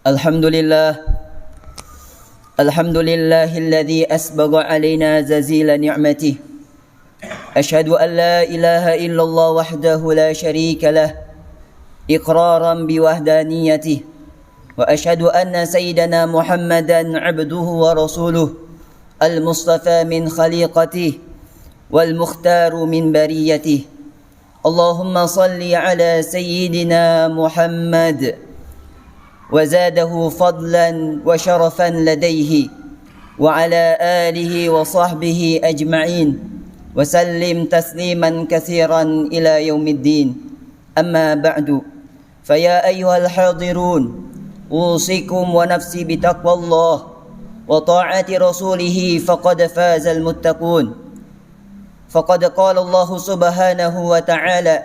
Alhamdulillah Alhamdulillahilladzi asbagha alaina zazila ni'matih. Ashhadu an la ilaha illallah wahdahu la syarika lah iqraran biwahdaniyatih. Wa ashhadu anna sayyidana Muhammadan abduhu wa rasuluh al-mustafa min khaliqatih wal mukhtaru min bariyatih. Allahumma salli ala sayyidina Muhammad وزاده فضلا وشرفا لديه وعلى آله وصحبه أجمعين وسلم تسليما كثيرا إلى يوم الدين. أما بعد فيا أيها الحاضرون أوصيكم ونفسي بتقوى الله وطاعة رسوله فقد فاز المتقون. فقد قال الله سبحانه وتعالى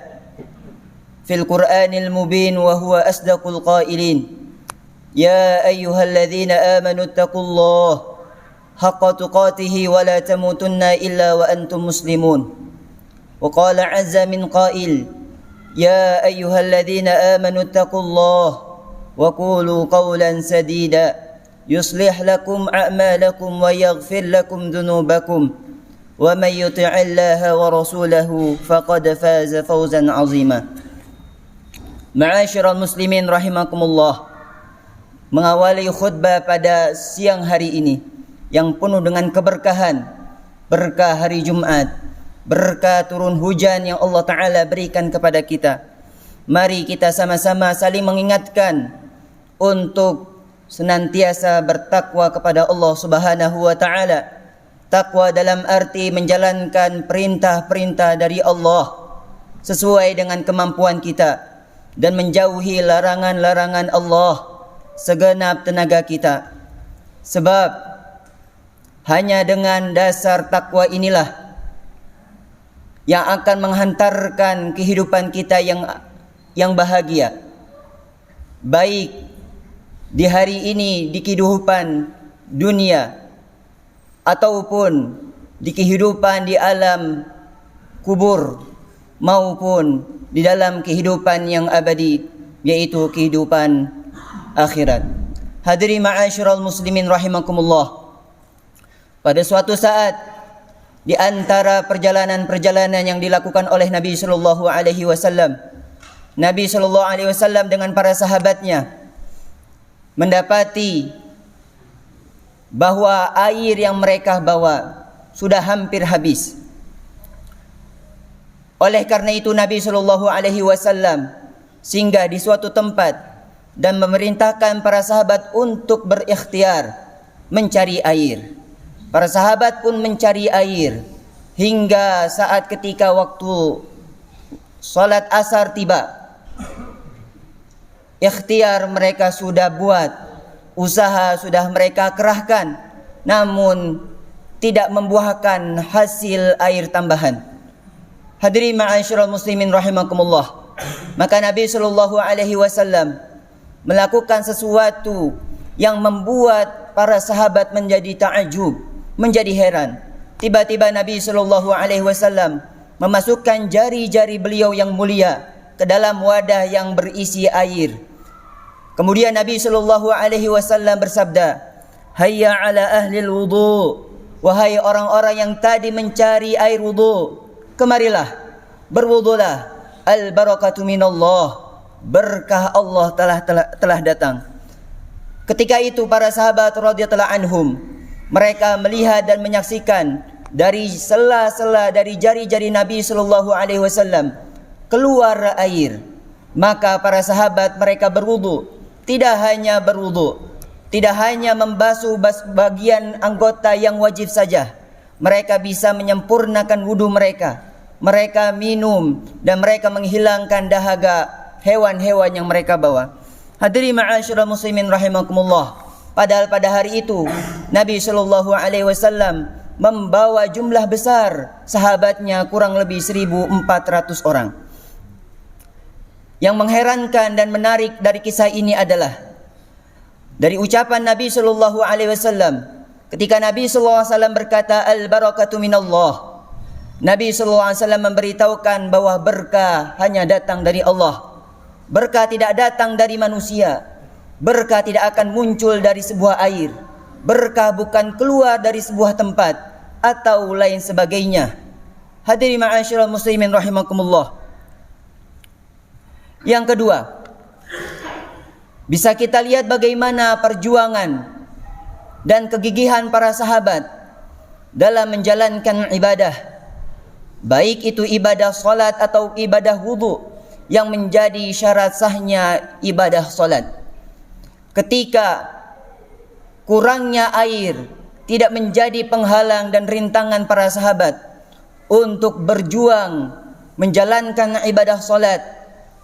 في القرآن المبين وهو أصدق القائلين: يا أيها الذين آمنوا اتقوا الله حق تقاته ولا تموتن إلا وأنتم مسلمون. وقال عز من قائل: يا أيها الذين آمنوا اتقوا الله وقولوا قولا سديدا يصلح لكم أعمالكم ويغفر لكم ذنوبكم ومن يطع الله ورسوله فقد فاز فوزا عظيما. معاشر المسلمين رحمكم الله. Mengawali khutbah pada siang hari ini yang penuh dengan keberkahan, berkah hari Jumat, berkah turun hujan yang Allah Ta'ala berikan kepada kita. Mari kita sama-sama saling mengingatkan untuk senantiasa bertakwa kepada Allah Subhanahu wa Ta'ala. Takwa dalam arti menjalankan perintah-perintah dari Allah sesuai dengan kemampuan kita dan menjauhi larangan-larangan Allah segenap tenaga kita. Sebab hanya dengan dasar takwa inilah yang akan menghantarkan kehidupan kita yang bahagia, baik di hari ini di kehidupan dunia ataupun di kehidupan di alam kubur maupun di dalam kehidupan yang abadi, yaitu kehidupan akhirat. Hadirin ma'asyiral muslimin rahimakumullah. Pada suatu saat di antara perjalanan-perjalanan yang dilakukan oleh Nabi sallallahu alaihi wasallam, Nabi sallallahu alaihi wasallam dengan para sahabatnya mendapati bahwa air yang mereka bawa sudah hampir habis. Oleh karena itu Nabi sallallahu alaihi wasallam singgah di suatu tempat dan memerintahkan para sahabat untuk berikhtiar mencari air. Para sahabat pun mencari air hingga saat ketika waktu salat asar tiba. Ikhtiar mereka sudah buat, usaha sudah mereka kerahkan, namun tidak membuahkan hasil air tambahan. Hadirin ma'asyiral muslimin rahimakumullah. Maka Nabi sallallahu alaihi wasallam melakukan sesuatu yang membuat para sahabat menjadi ta'ajub, menjadi heran. Tiba-tiba Nabi sallallahu alaihi wasallam memasukkan jari-jari beliau yang mulia ke dalam wadah yang berisi air. Kemudian Nabi sallallahu alaihi wasallam bersabda, "Hayya ala ahlil wudu." Wahai orang-orang yang tadi mencari air wudu, kemarilah, berwudulah. Al-barakatu minallah. Berkah Allah telah datang. Ketika itu para sahabat radhiyallahu anhum, mereka melihat dan menyaksikan dari sela-sela dari jari-jari Nabi sallallahu alaihi wasallam keluar air. Maka para sahabat mereka berwudu, tidak hanya berwudu, tidak hanya membasuh bagian anggota yang wajib saja. Mereka bisa menyempurnakan wudu mereka. Mereka minum dan mereka menghilangkan dahaga hewan-hewan yang mereka bawa. Hadirin ma'asyiral muslimin rahimakumullah. Padahal pada hari itu Nabi sallallahu alaihi wasallam membawa jumlah besar sahabatnya, kurang lebih 1.400 orang. Yang mengherankan dan menarik dari kisah ini adalah dari ucapan Nabi sallallahu alaihi wasallam ketika Nabi sallallahu alaihi wasallam berkata al-barakatu minallah. Nabi sallallahu alaihi wasallam memberitahukan bahwa berkah hanya datang dari Allah. Berkah tidak datang dari manusia. Berkah tidak akan muncul dari sebuah air. Berkah bukan keluar dari sebuah tempat atau lain sebagainya. Hadirin ma'asyiral muslimin rahimakumullah. Yang kedua, bisa kita lihat bagaimana perjuangan dan kegigihan para sahabat dalam menjalankan ibadah, baik itu ibadah salat atau ibadah wudu yang menjadi syarat sahnya ibadah salat. Ketika kurangnya air tidak menjadi penghalang dan rintangan para sahabat untuk berjuang menjalankan ibadah salat,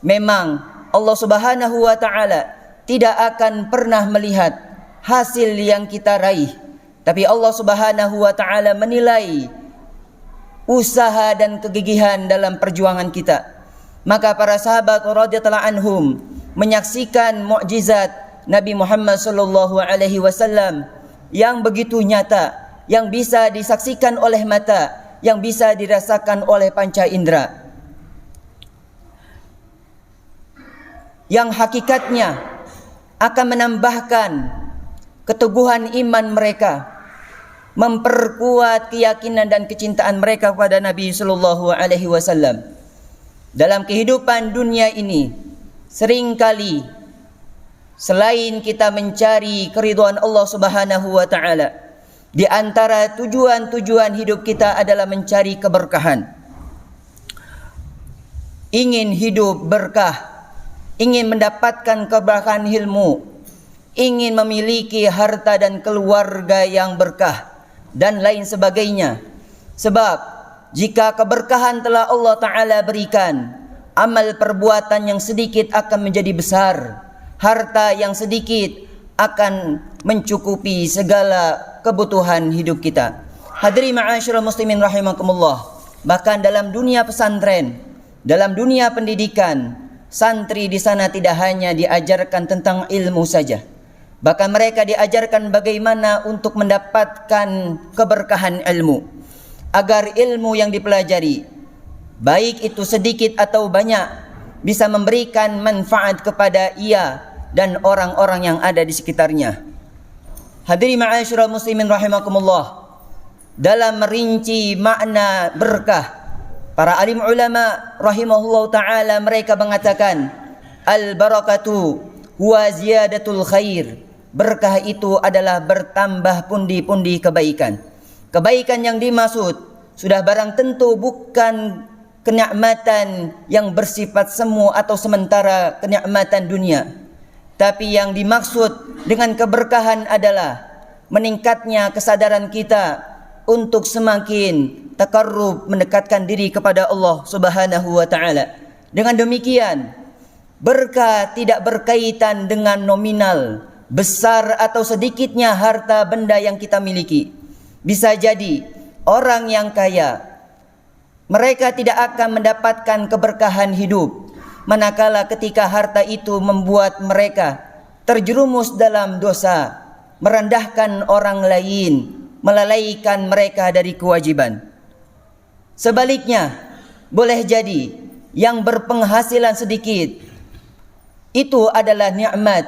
memang Allah Subhanahu wa taala tidak akan pernah melihat hasil yang kita raih, tapi Allah Subhanahu wa taala menilai usaha dan kegigihan dalam perjuangan kita. Maka para sahabat radhiyallahu anhum menyaksikan mukjizat Nabi Muhammad sallallahu alaihi wasallam yang begitu nyata, yang bisa disaksikan oleh mata, yang bisa dirasakan oleh panca indera, yang hakikatnya akan menambahkan keteguhan iman mereka, memperkuat keyakinan dan kecintaan mereka kepada Nabi sallallahu alaihi wasallam. Dalam kehidupan dunia ini, seringkali selain kita mencari keridhaan Allah Subhanahu wa taala, di antara tujuan-tujuan hidup kita adalah mencari keberkahan. Ingin hidup berkah, ingin mendapatkan keberkahan ilmu, ingin memiliki harta dan keluarga yang berkah, dan lain sebagainya. Sebab jika keberkahan telah Allah Ta'ala berikan, amal perbuatan yang sedikit akan menjadi besar, harta yang sedikit akan mencukupi segala kebutuhan hidup kita. Hadirin ma'asyiral muslimin rahimakumullah. Bahkan dalam dunia pesantren, dalam dunia pendidikan, santri di sana tidak hanya diajarkan tentang ilmu saja, bahkan mereka diajarkan bagaimana untuk mendapatkan keberkahan ilmu, agar ilmu yang dipelajari, baik itu sedikit atau banyak, bisa memberikan manfaat kepada ia dan orang-orang yang ada di sekitarnya. Hadirin ma'asyiral muslimin rahimakumullah. Dalam merinci makna berkah, para alim ulama rahimahullah ta'ala mereka mengatakan, al-barakatu huwa ziyadatul khair. Berkah itu adalah bertambah pundi-pundi kebaikan. Kebaikan yang dimaksud sudah barang tentu bukan kenikmatan yang bersifat semu atau sementara kenikmatan dunia, tapi yang dimaksud dengan keberkahan adalah meningkatnya kesadaran kita untuk semakin takarrub, mendekatkan diri kepada Allah Subhanahu wa taala. Dengan demikian, berkah tidak berkaitan dengan nominal, besar atau sedikitnya harta benda yang kita miliki. Bisa jadi orang yang kaya, mereka tidak akan mendapatkan keberkahan hidup, manakala ketika harta itu membuat mereka terjerumus dalam dosa, merendahkan orang lain, melalaikan mereka dari kewajiban. Sebaliknya, boleh jadi yang berpenghasilan sedikit itu adalah nikmat,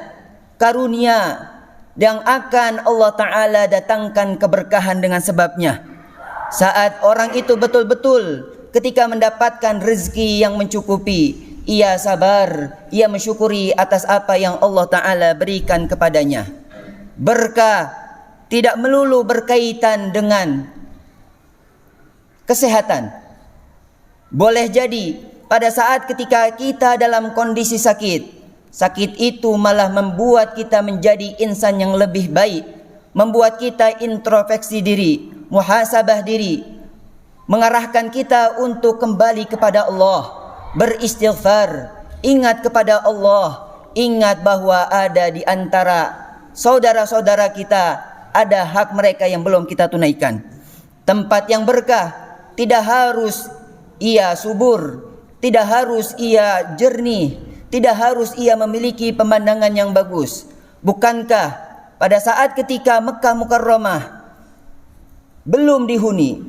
karunia yang akan Allah Ta'ala datangkan keberkahan dengan sebabnya. Saat orang itu betul-betul ketika mendapatkan rezeki yang mencukupi, ia sabar, ia mensyukuri atas apa yang Allah Ta'ala berikan kepadanya. Berkah tidak melulu berkaitan dengan kesehatan. Boleh jadi pada saat ketika kita dalam kondisi sakit, sakit itu malah membuat kita menjadi insan yang lebih baik, membuat kita introspeksi diri, muhasabah diri, mengarahkan kita untuk kembali kepada Allah, beristighfar, ingat kepada Allah, ingat bahwa ada di antara saudara-saudara kita ada hak mereka yang belum kita tunaikan. Tempat yang berkah tidak harus ia subur, tidak harus ia jernih, tidak harus ia memiliki pemandangan yang bagus. Bukankah pada saat ketika Mekah Mukarramah belum dihuni,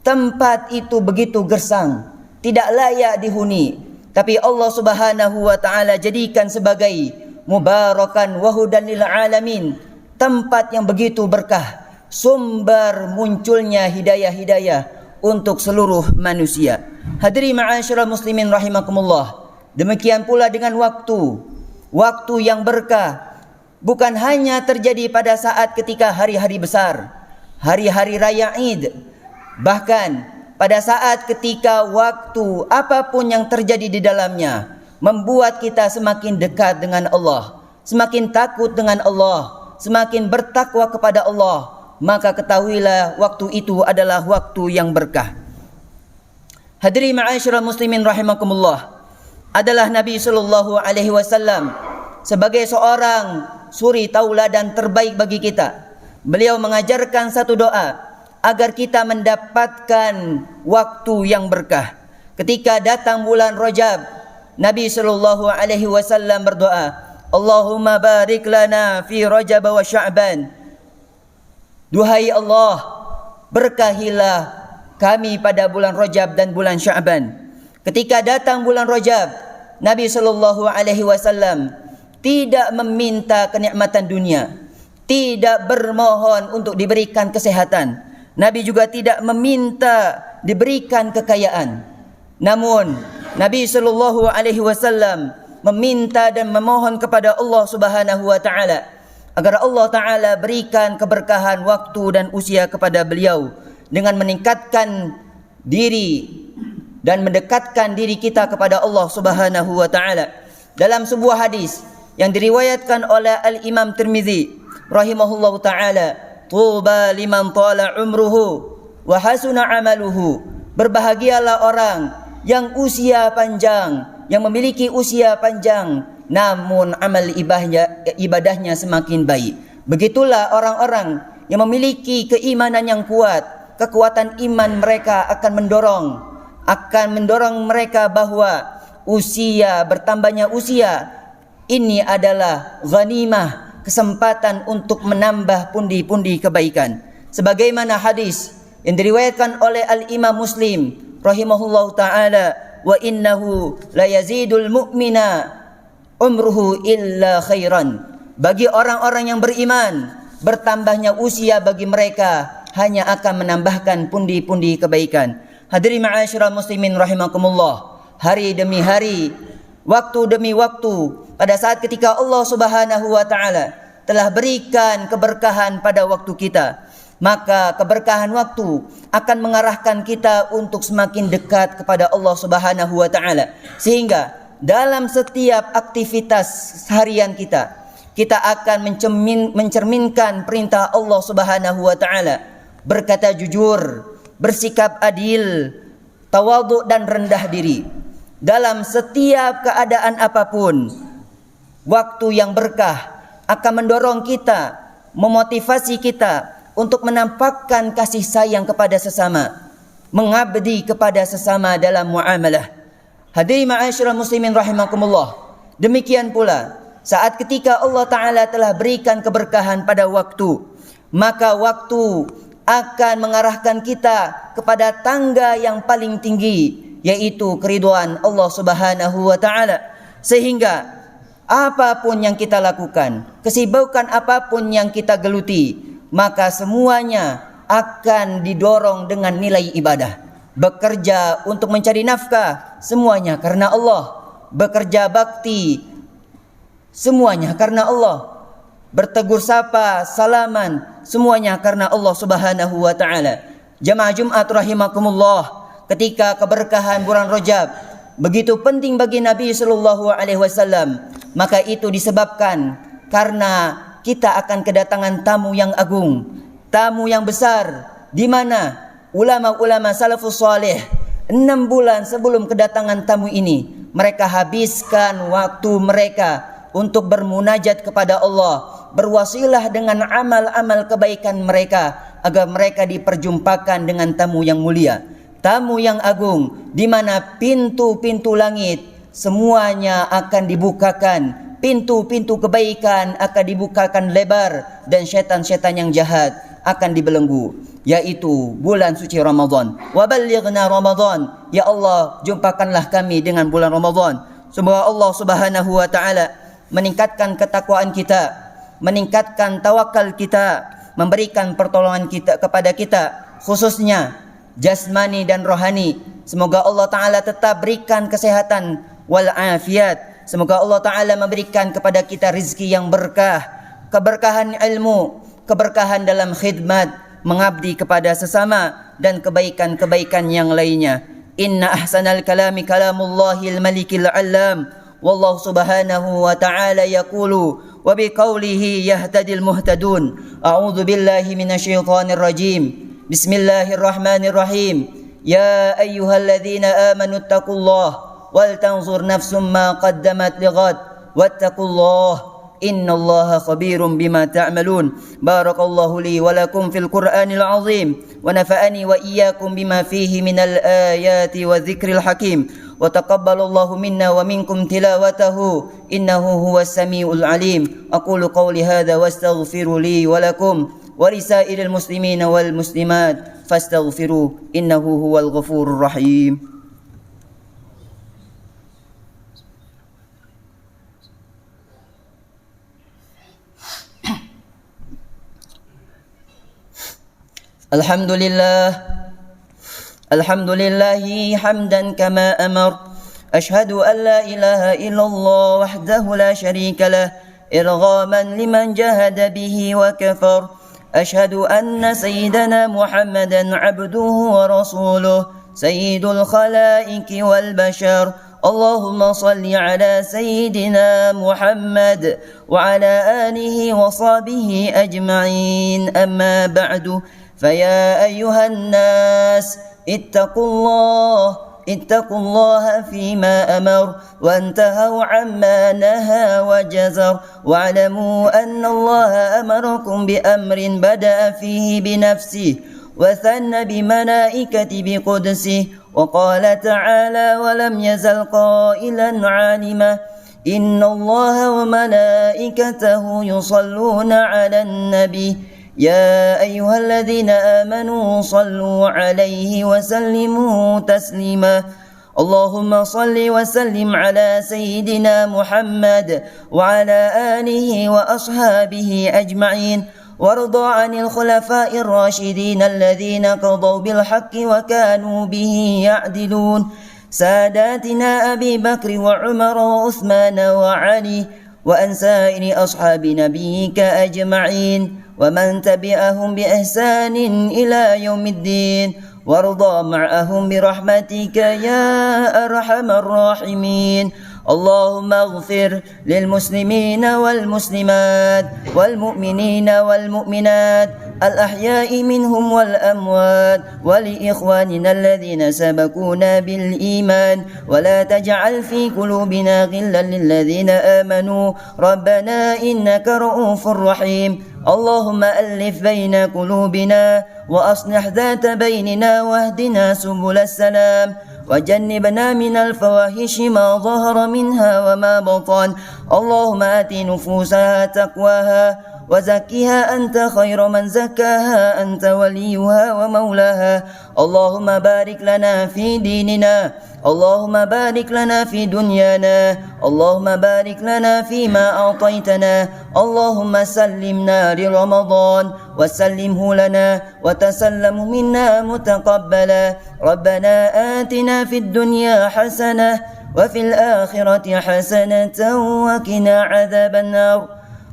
tempat itu begitu gersang, tidak layak dihuni, tapi Allah Subhanahu wa taala jadikan sebagai mubarakan wa hudan lil alamin, tempat yang begitu berkah, sumber munculnya hidayah-hidayah untuk seluruh manusia. Hadirin ma'asyiral muslimin rahimakumullah. Demikian pula dengan waktu yang berkah bukan hanya terjadi pada saat ketika hari-hari besar, hari-hari raya Id, bahkan pada saat ketika waktu apapun yang terjadi di dalamnya membuat kita semakin dekat dengan Allah, semakin takut dengan Allah, semakin bertakwa kepada Allah, maka ketahuilah waktu itu adalah waktu yang berkah. Hadirin ma'asyiral muslimin rahimakumullah, adalah Nabi sallallahu alaihi wasallam sebagai seorang suri tauladan terbaik bagi kita. Beliau mengajarkan satu doa agar kita mendapatkan waktu yang berkah. Ketika datang bulan Rajab, Nabi sallallahu alaihi wasallam berdoa, Allahumma barik lana fi Rajab wa Sya'ban. Duhai Allah, berkahilah kami pada bulan Rajab dan bulan Sya'ban. Ketika datang bulan Rajab, Nabi sallallahu alaihi wasallam tidak meminta kenikmatan dunia, tidak bermohon untuk diberikan kesehatan. Nabi juga tidak meminta diberikan kekayaan. Namun Nabi sallallahu alaihi wasallam meminta dan memohon kepada Allah Subhanahu wa taala agar Allah taala berikan keberkahan waktu dan usia kepada beliau dengan meningkatkan diri dan mendekatkan diri kita kepada Allah Subhanahu wa taala. Dalam sebuah hadis yang diriwayatkan oleh Al-Imam Tirmizi rahimahullahu taala, tuba liman tala umruhu wa hasuna amaluhu. Berbahagialah orang yang usia panjang, yang memiliki usia panjang, namun amal ibadahnya semakin baik. Begitulah orang-orang yang memiliki keimanan yang kuat. Kekuatan iman mereka akan mendorong mereka bahwa bertambahnya usia ini adalah ghanimah, kesempatan untuk menambah pundi-pundi kebaikan. Sebagaimana hadis yang diriwayatkan oleh Al-Imam Muslim rahimahullahu taala, wa innahu la yazidul mu'mina umruhu illa khairan. Bagi orang-orang yang beriman, bertambahnya usia bagi mereka hanya akan menambahkan pundi-pundi kebaikan. Hadirin ma'asyiral muslimin rahimakumullah, hari demi hari, waktu demi waktu, pada saat ketika Allah Subhanahu wa taala telah berikan keberkahan pada waktu kita, maka keberkahan waktu akan mengarahkan kita untuk semakin dekat kepada Allah Subhanahu wa taala, sehingga dalam setiap aktivitas harian kita akan mencerminkan perintah Allah Subhanahu wa taala, berkata jujur, bersikap adil, tawadhu dan rendah diri. Dalam setiap keadaan apapun, waktu yang berkah akan mendorong kita, memotivasi kita untuk menampakkan kasih sayang kepada sesama, mengabdi kepada sesama dalam muamalah. Hadirin ma'asyiral muslimin rahimakumullah, demikian pula saat ketika Allah Ta'ala telah berikan keberkahan pada waktu, maka waktu akan mengarahkan kita kepada tangga yang paling tinggi, yaitu keridhaan Allah Subhanahu wa taala. Sehingga apapun yang kita lakukan, kesibukan apapun yang kita geluti, maka semuanya akan didorong dengan nilai ibadah. Bekerja untuk mencari nafkah, semuanya karena Allah. Bekerja bakti, semuanya karena Allah. Bertegur sapa, salaman, semuanya karena Allah Subhanahu wa taala. Jamaah Jumat rahimakumullah, ketika keberkahan bulan Rajab begitu penting bagi Nabi sallallahu alaihi wasallam, maka itu disebabkan karena kita akan kedatangan tamu yang agung, tamu yang besar, di mana ulama-ulama salafus saleh 6 bulan sebelum kedatangan tamu ini mereka habiskan waktu mereka untuk bermunajat kepada Allah, berwasilah dengan amal-amal kebaikan mereka agar mereka diperjumpakan dengan tamu yang mulia, tamu yang agung, di mana pintu-pintu langit semuanya akan dibukakan, pintu-pintu kebaikan akan dibukakan lebar, dan syaitan-syaitan yang jahat akan dibelenggu, yaitu bulan suci Ramadan. Wa ballighna Ramadan, ya Allah, jumpakanlah kami dengan bulan Ramadan. Semoga Allah Subhanahu wa taala meningkatkan ketakwaan kita, meningkatkan tawakal kita, memberikan pertolongan kita kepada kita, khususnya jasmani dan rohani. Semoga Allah Ta'ala tetap berikan kesehatan wal afiat. Semoga Allah Ta'ala memberikan kepada kita rizki yang berkah, keberkahan ilmu, keberkahan dalam khidmat, mengabdi kepada sesama, dan kebaikan-kebaikan yang lainnya. Inna ahsanal kalami kalamullahil malikil alam. Wallahu subhanahu wa ta'ala yaqulu wa biqaulihi yahtadil muhtadun. A'udzu billahi minasyaitonir rajim. Bismillahirrahmanirrahim. Ya ayyuhalladzina amanu taqullaha wal tanzur nafsum ma qaddamat lighad wattaqullaha innallaha khabirum bima ta'malun. Barakallahu li wa lakum fil Qur'anil azim wa nafa'ani wa iyyakum bima fihi minal ayati wa dzikril hakim. Wa taqabbalallahu minna wa minkum tilawatahu innahu huwas samiul alim. Aqulu qawli hadza wastaghfiru li wa lakum wa lisairil muslimina wal muslimat fastaghfiru innahu huwal ghafurur rahim. Alhamdulillahi hamdan kama amar. Ashhadu an la ilaha illallah wahdahu la sharika lah irghaman liman jahada bihi wa kafar. Ashhadu anna sayyidana Muhammadan abduhu wa rasuluh sayyidul khalaiqi wal bashar. Allahumma salli ala sayyidina Muhammad wa ala alihi wa sahbihi ajma'in. Amma ba'du. فيا أيها الناس اتقوا الله فيما أمر وانتهوا عما نهى وجزر واعلموا أن الله أمركم بأمر بدأ فيه بنفسه وثنى بملائكته بقدسه وقال تعالى ولم يزل قائلا عالما إن الله وملائكته يصلون على النبي يا أيها الذين آمنوا صلوا عليه وسلموا تسليما. اللهم صل وسلم على سيدنا محمد وعلى آله وأصحابه أجمعين وارض عن الخلفاء الراشدين الذين قضوا بالحق وكانوا به يعدلون ساداتنا أبي بكر وعمر وعثمان وعلي وأن سائر أصحاب نبيك أجمعين ومن تبعهم بإحسان إلى يوم الدين وارضى معهم برحمتك يا أرحم الراحمين. اللهم اغفر للمسلمين والمسلمات والمؤمنين والمؤمنات الأحياء منهم والأموات ولإخواننا الذين سبقونا بالإيمان ولا تجعل في قلوبنا غلا للذين آمنوا ربنا إنك رؤوف رحيم. اللهم ألف بين قلوبنا وأصلح ذات بيننا واهدنا سبل السلام وجنبنا من الفواحش ما ظهر منها وما بطن. اللهم آت نفوسها تقواها وزكها أنت خير من زكاها أنت وليها ومولاها. اللهم بارك لنا في ديننا اللهم بارك لنا في دنيانا اللهم بارك لنا فيما أعطيتنا. اللهم سلمنا لرمضان وسلمه لنا وتسلمه منا متقبلا. ربنا آتنا في الدنيا حسنة وفي الآخرة حسنة وقنا عذاب النار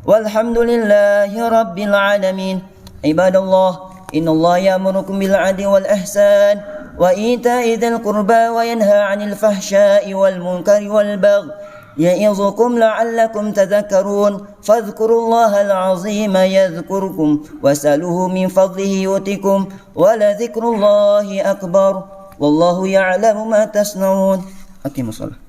والحمد لله رب العالمين. عباد الله إن الله يأمركم بالعدل والإحسان وإيتاء ذي القربى وينهى عن الفحشاء والمنكر والبغي يعظكم لعلكم تذكرون. فاذكروا الله العظيم يذكركم واسألوه من فضله يؤتكم ولذكر الله أكبر والله يعلم ما تصنعون. أقيموا الصلاة.